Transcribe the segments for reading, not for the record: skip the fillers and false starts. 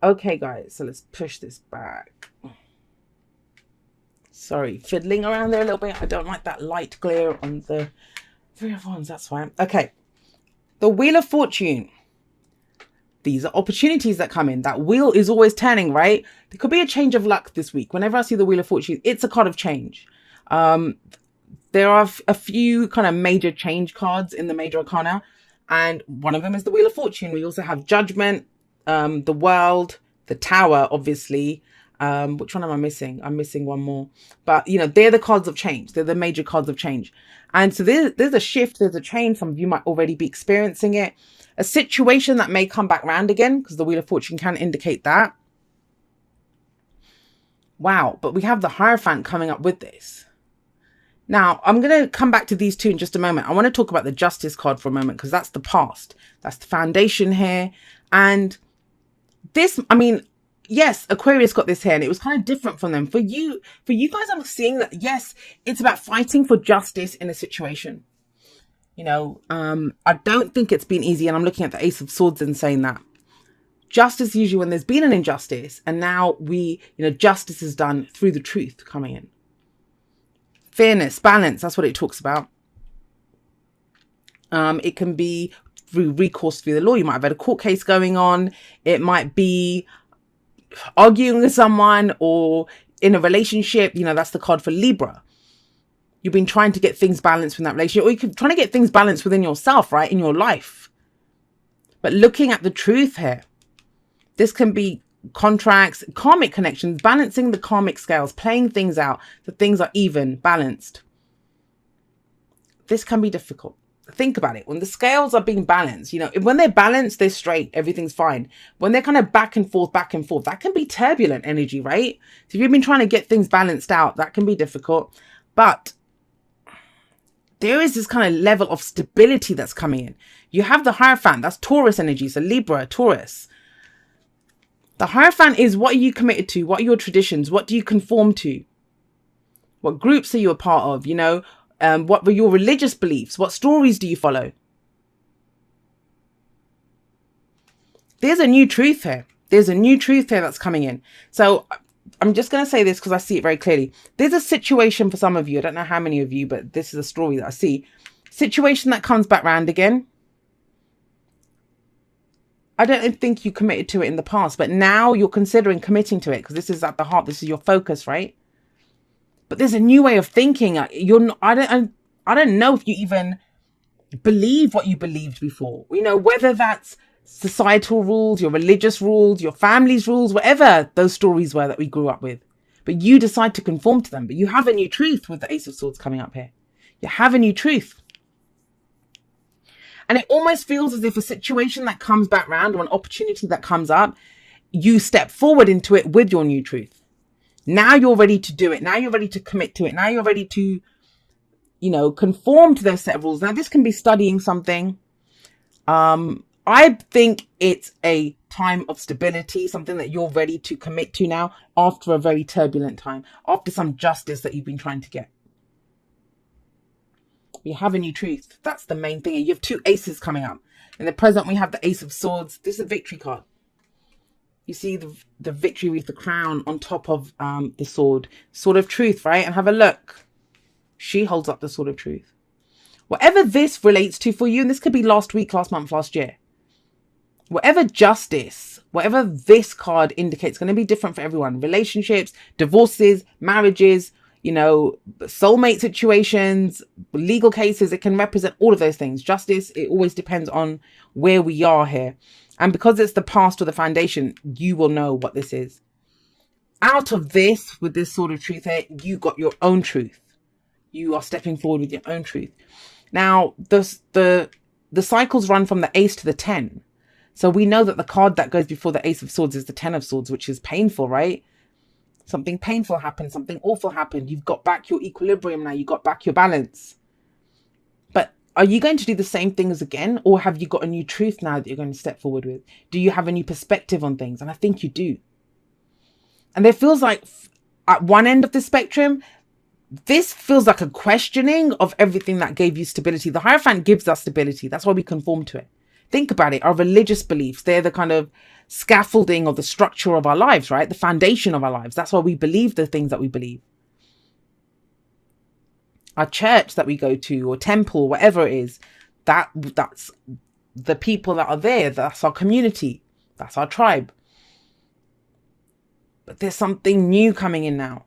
Okay, guys, so let's push this back. Sorry, fiddling around there a little bit. I don't like that light glare on the Three of Wands. That's fine. Okay, the Wheel of Fortune. These are opportunities that come in. That wheel is always turning, right? There could be a change of luck this week. Whenever I see the Wheel of Fortune, it's a card of change. There are a few kind of major change cards in the major arcana, and one of them is the Wheel of Fortune. We also have Judgment, the World, the Tower, obviously. Which one am I missing? I'm missing one more. But, you know, they're the cards of change. They're the major cards of change. And so there's a shift, there's a change. Some of you might already be experiencing it. A situation that may come back round again, because the Wheel of Fortune can indicate that. Wow, but we have the Hierophant coming up with this. Now, I'm going to come back to these two in just a moment. I want to talk about the Justice card for a moment, because that's the past. That's the foundation here. And this, I mean, yes, Aquarius got this here, and it was kind of different from them. For you guys, I'm seeing that, yes, it's about fighting for justice in a situation. You know, I don't think it's been easy, and I'm looking at the Ace of Swords and saying that. Justice usually when there's been an injustice, and now justice is done through the truth coming in. Fairness, balance, that's what it talks about. It can be through recourse through the law. You might have had a court case going on. It might be arguing with someone or in a relationship. You know, that's the card for Libra. You've been trying to get things balanced in that relationship, or you're trying to get things balanced within yourself, right, in your life. But looking at the truth here, this can be contracts, karmic connections, balancing the karmic scales, playing things out, so things are even, balanced. This can be difficult. Think about it. When the scales are being balanced, you know, when they're balanced, they're straight, everything's fine. When they're kind of back and forth, that can be turbulent energy, right? So if you've been trying to get things balanced out, that can be difficult. But there is this kind of level of stability that's coming in. You have the Hierophant, that's Taurus energy, so Libra, Taurus. The Hierophant is, what are you committed to? What are your traditions? What do you conform to? What groups are you a part of? You know, what were your religious beliefs? What stories do you follow? There's a new truth here. There's a new truth here that's coming in. So I'm just going to say this because I see it very clearly. There's a situation for some of you. I don't know how many of you, but this is a story that I see. Situation that comes back round again. I don't think you committed to it in the past, but now you're considering committing to it because this is at the heart. This is your focus, right? But there's a new way of thinking. I don't know if you even believe what you believed before. You know, whether that's societal rules, your religious rules, your family's rules, whatever those stories were that we grew up with. But you decide to conform to them. But you have a new truth with the Ace of Swords coming up here. You have a new truth. And it almost feels as if a situation that comes back round or an opportunity that comes up, you step forward into it with your new truth. Now you're ready to do it. Now you're ready to commit to it. Now you're ready to, you know, conform to those set of rules. Now this can be studying something. I think it's a time of stability, something that you're ready to commit to now after a very turbulent time, after some justice that you've been trying to get. You have a new truth. That's the main thing. You have two aces coming up. In the present, we have the Ace of Swords. This is a victory card. You see the victory with the crown on top of the sword. Sword of truth, right? And have a look. She holds up the sword of truth. Whatever this relates to for you, and this could be last week, last month, last year. Whatever justice, whatever this card indicates, going to be different for everyone. Relationships, divorces, marriages, you know, soulmate situations, legal cases, it can represent all of those things. Justice, it always depends on where we are here. And because it's the past or the foundation, you will know what this is. Out of this, with this sort of truth here, you got your own truth. You are stepping forward with your own truth. Now, the cycles run from the Ace to the 10. So we know that the card that goes before the Ace of Swords is the 10 of Swords, which is painful, right? Something painful happened, something awful happened. You've got back your equilibrium now. You got back your balance. But are you going to do the same things again? Or have you got a new truth now that you're going to step forward with? Do you have a new perspective on things? And I think you do. And there feels like at one end of the spectrum, this feels like a questioning of everything that gave you stability. The Hierophant gives us stability. That's why we conform to it. Think about it. Our religious beliefs, they're the kind of scaffolding of the structure of our lives, right? The foundation of our lives. That's why we believe the things that we believe. Our church that we go to, or temple, whatever it is, that's the people that are there. That's our community. That's our tribe. But there's something new coming in now.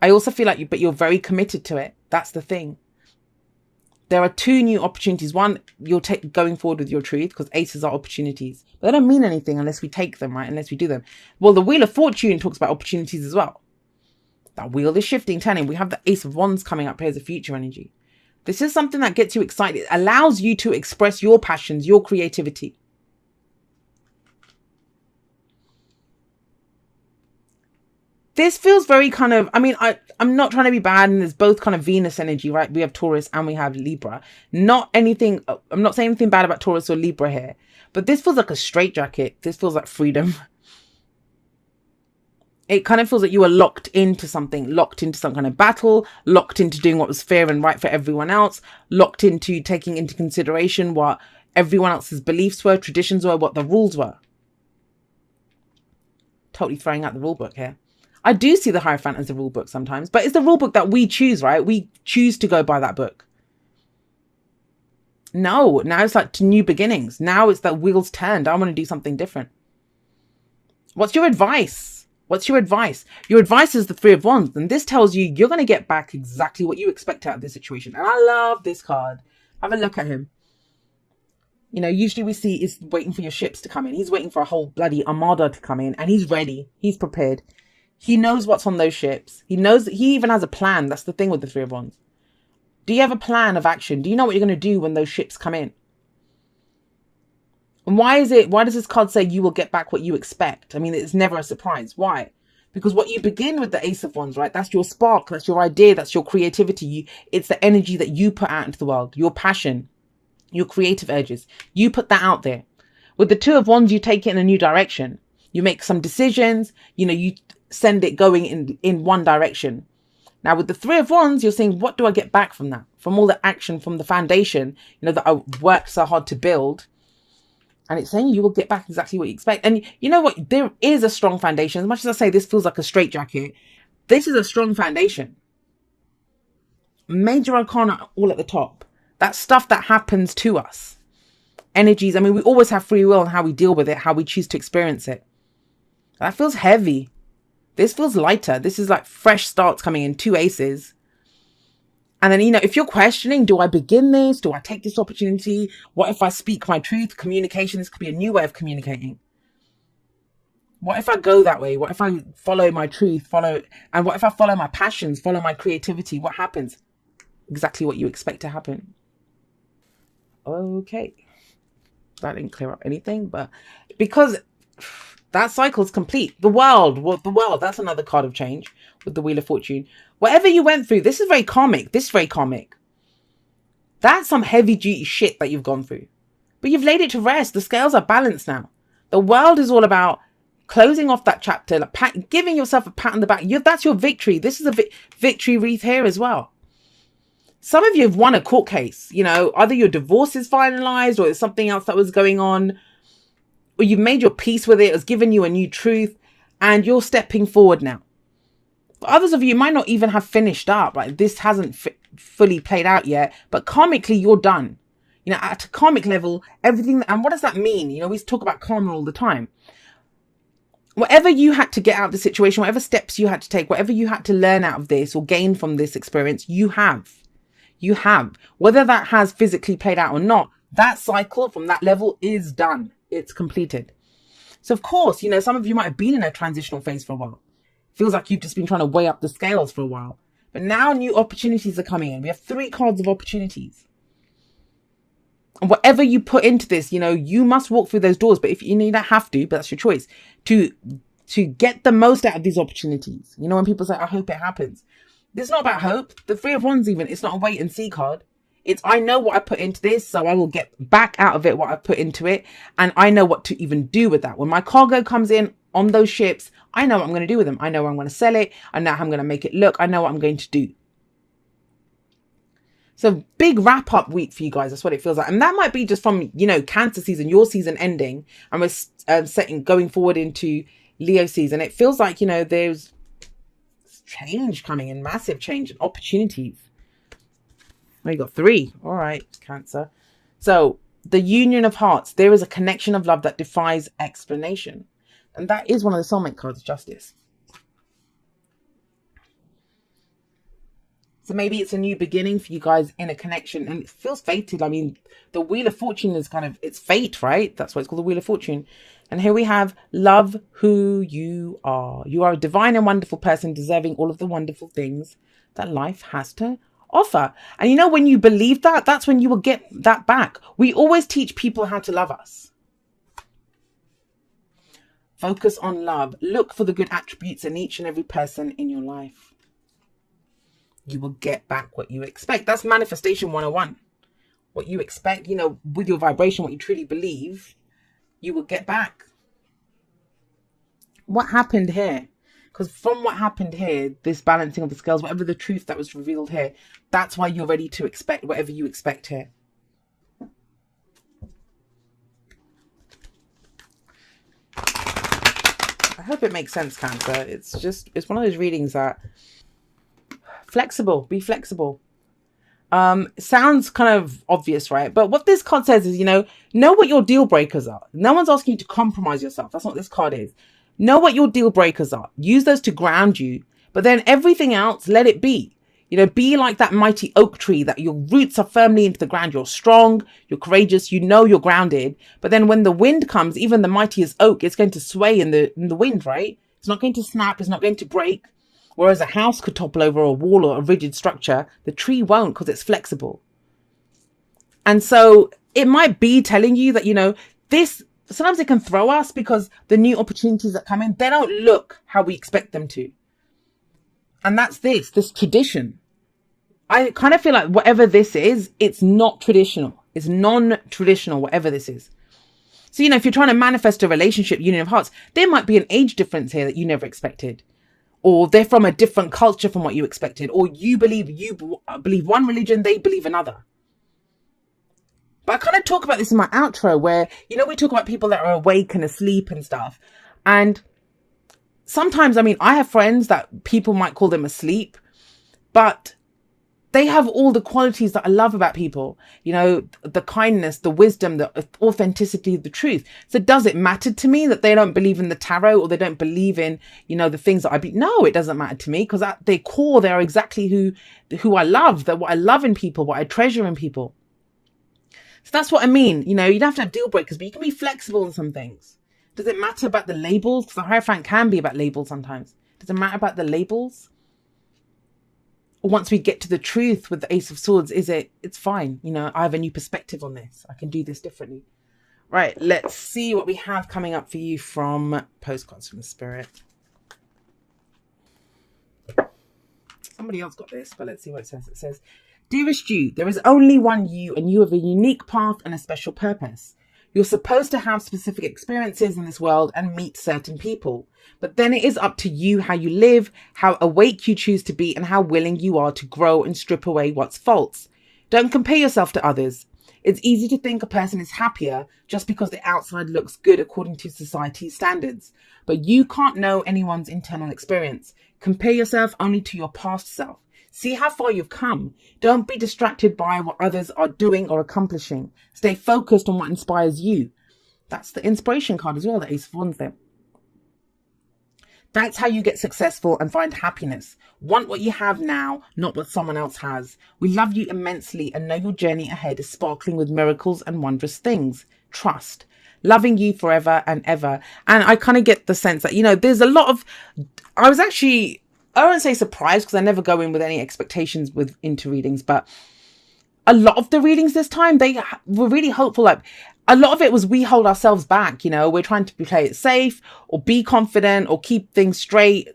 I also feel like you're very committed to it. That's the thing. There are two new opportunities. One, you're going forward with your truth, because aces are opportunities. But they don't mean anything unless we take them, right? Unless we do them. Well, the Wheel of Fortune talks about opportunities as well. That wheel is shifting, turning. We have the Ace of Wands coming up here as a future energy. This is something that gets you excited. It allows you to express your passions, your creativity. This feels very kind of, I mean, I'm not trying to be bad, and there's both kind of Venus energy, right? We have Taurus and we have Libra. Not anything, I'm not saying anything bad about Taurus or Libra here, but this feels like a straitjacket. This feels like freedom. It kind of feels like you were locked into something, locked into some kind of battle, locked into doing what was fair and right for everyone else, locked into taking into consideration what everyone else's beliefs were, traditions were, what the rules were. Totally throwing out the rule book here. I do see the Hierophant as the rule book sometimes, but it's the rule book that we choose, right? We choose to go by that book. No, now it's like to new beginnings. Now it's that wheels turned. I want to do something different. What's your advice? What's your advice? Your advice is the Three of Wands. And this tells you you're going to get back exactly what you expect out of this situation. And I love this card. Have a look at him. You know, usually we see is waiting for your ships to come in. He's waiting for a whole bloody armada to come in. And he's ready. He's prepared. He knows what's on those ships. He knows that he even has a plan. That's the thing with the Three of Wands. Do you have a plan of action? Do you know what you're going to do when those ships come in? And why does this card say you will get back what you expect? I mean, it's never a surprise. Why? Because what you begin with the Ace of Wands, right? That's your spark. That's your idea. That's your creativity. It's the energy that you put out into the world. Your passion, your creative urges. You put that out there. With the Two of Wands, you take it in a new direction. You make some decisions. You know, you send it going in one direction. Now, with the Three of Wands, you're saying, what do I get back from that? From all the action, from the foundation, you know, that I worked so hard to build. And it's saying you will get back exactly what you expect. And you know what? There is a strong foundation. As much as I say this feels like a straitjacket, this is a strong foundation. Major Arcana all at the top. That's stuff that happens to us. Energies. I mean, we always have free will and how we deal with it, how we choose to experience it. That feels heavy. This feels lighter. This is like fresh starts coming in. Two aces. And then, you know, if you're questioning, do I begin this? Do I take this opportunity? What if I speak my truth? Communication, this could be a new way of communicating. What if I go that way? What if I follow my truth, and what if I follow my passions, follow my creativity? What happens? Exactly what you expect to happen. Okay. That didn't clear up anything, but because that cycle's complete. The world, that's another card of change with the Wheel of Fortune. Whatever you went through, this is very karmic. This is very karmic. That's some heavy duty shit that you've gone through. But you've laid it to rest. The scales are balanced now. The world is all about closing off that chapter, like giving yourself a pat on the back. That's your victory. This is a victory wreath here as well. Some of you have won a court case. You know, either your divorce is finalized or it's something else that was going on. Or you've made your peace with it. It's given you a new truth. And you're stepping forward now. But others of you might not even have finished up. Like this hasn't fully played out yet. But karmically, you're done. You know, at a karmic level, everything. And what does that mean? You know, we talk about karma all the time. Whatever you had to get out of the situation, whatever steps you had to take, whatever you had to learn out of this or gain from this experience, you have. You have. Whether that has physically played out or not, that cycle from that level is done. It's completed. So, of course, you know, some of you might have been in a transitional phase for a while. Feels like you've just been trying to weigh up the scales for a while. But now new opportunities are coming in. We have 3 cards of opportunities. And whatever you put into this, you know, you must walk through those doors. But if you don't have to, but that's your choice, to get the most out of these opportunities. You know, when people say, I hope it happens. It's not about hope. The Three of Wands even, it's not a wait and see card. It's, I know what I put into this, so I will get back out of it what I put into it. And I know what to even do with that. When my cargo comes in on those ships, I know what I'm going to do with them. I know I'm going to sell it. I know how I'm going to make it look. I know what I'm going to do. So big wrap up week for you guys. That's what it feels like. And that might be just from, Cancer season, your season ending, and we're going forward into Leo season. It feels like, there's change coming in, massive change and opportunities. Oh, you got 3. All right, Cancer. So the union of hearts, there is a connection of love that defies explanation. And that is one of the soulmate cards, Justice. So maybe it's a new beginning for you guys in a connection, and it feels fated. I mean, the Wheel of Fortune is it's fate, right? That's why it's called the Wheel of Fortune. And here we have love who you are. You are a divine and wonderful person deserving all of the wonderful things that life has to offer. And when you believe that, that's when you will get that back. We always teach people how to love us. Focus on love. Look for the good attributes in each and every person in your life. You will get back what you expect. That's manifestation 101. What you expect, with your vibration, what you truly believe, you will get back. What happened here? Because from what happened here, this balancing of the scales, whatever the truth that was revealed here, that's why you're ready to expect whatever you expect here. I hope it makes sense, Cancer. It's one of those readings that be flexible. Sounds kind of obvious, right? But what this card says is, know what your deal breakers are. No one's asking you to compromise yourself. That's not what this card is. Know what your deal breakers are. Use those to ground you. But then everything else, let it be. Be like that mighty oak tree, that your roots are firmly into the ground. You're strong, you're courageous, you're grounded. But then when the wind comes, even the mightiest oak, it's going to sway in the wind, right? It's not going to snap. It's not going to break. Whereas a house could topple over a wall or a rigid structure, the tree won't, because it's flexible. And so it might be telling you that, this, sometimes it can throw us because the new opportunities that come in, they don't look how we expect them to. And that's this tradition. I kind of feel like whatever this is, it's not traditional. It's non-traditional, whatever this is. So, if you're trying to manifest a relationship, union of hearts, there might be an age difference here that you never expected. Or they're from a different culture from what you expected. Or you believe one religion, they believe another. But I kind of talk about this in my outro where, we talk about people that are awake and asleep and stuff. And sometimes, I have friends that people might call them asleep. But they have all the qualities that I love about people. The kindness, the wisdom, the authenticity, the truth. So does it matter to me that they don't believe in the tarot or they don't believe in, the things that I believe? No, it doesn't matter to me, because at their core, they are exactly who I love. That what I love in people, what I treasure in people. So that's what I mean. You don't have to have deal breakers, but you can be flexible in some things. Does it matter about the labels? Because the Hierophant can be about labels sometimes. Does it matter about the labels? Once we get to the truth with the Ace of Swords, it's fine. I have a new perspective on this. I can do this differently. Right, let's see what we have coming up for you from Postcards from Spirit. Somebody else got this, but let's see what it says. It says, Dearest you, there is only one you, and you have a unique path and a special purpose. You're supposed to have specific experiences in this world and meet certain people. But then it is up to you how you live, how awake you choose to be, and how willing you are to grow and strip away what's false. Don't compare yourself to others. It's easy to think a person is happier just because the outside looks good according to society's standards. But you can't know anyone's internal experience. Compare yourself only to your past self. See how far you've come. Don't be distracted by what others are doing or accomplishing. Stay focused on what inspires you. That's the inspiration card as well, the Ace of Wands there. That's how you get successful and find happiness. Want what you have now, not what someone else has. We love you immensely and know your journey ahead is sparkling with miracles and wondrous things. Trust. Loving you forever and ever. And I kind of get the sense that, there's a lot of... I won't say surprised, because I never go in with any expectations into readings, but a lot of the readings this time, they were really hopeful. Like, a lot of it was we hold ourselves back, we're trying to play it safe or be confident or keep things straight.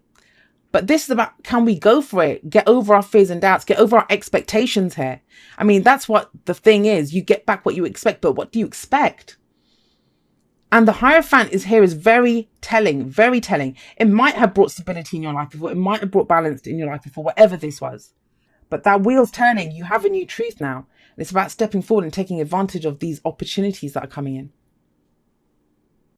But this is about, can we go for it? Get over our fears and doubts, get over our expectations here. That's what the thing is. You get back what you expect, but what do you expect? And the Hierophant is very telling, very telling. It might have brought stability in your life before. It might have brought balance in your life before, whatever this was. But that wheel's turning. You have a new truth now. And it's about stepping forward and taking advantage of these opportunities that are coming in.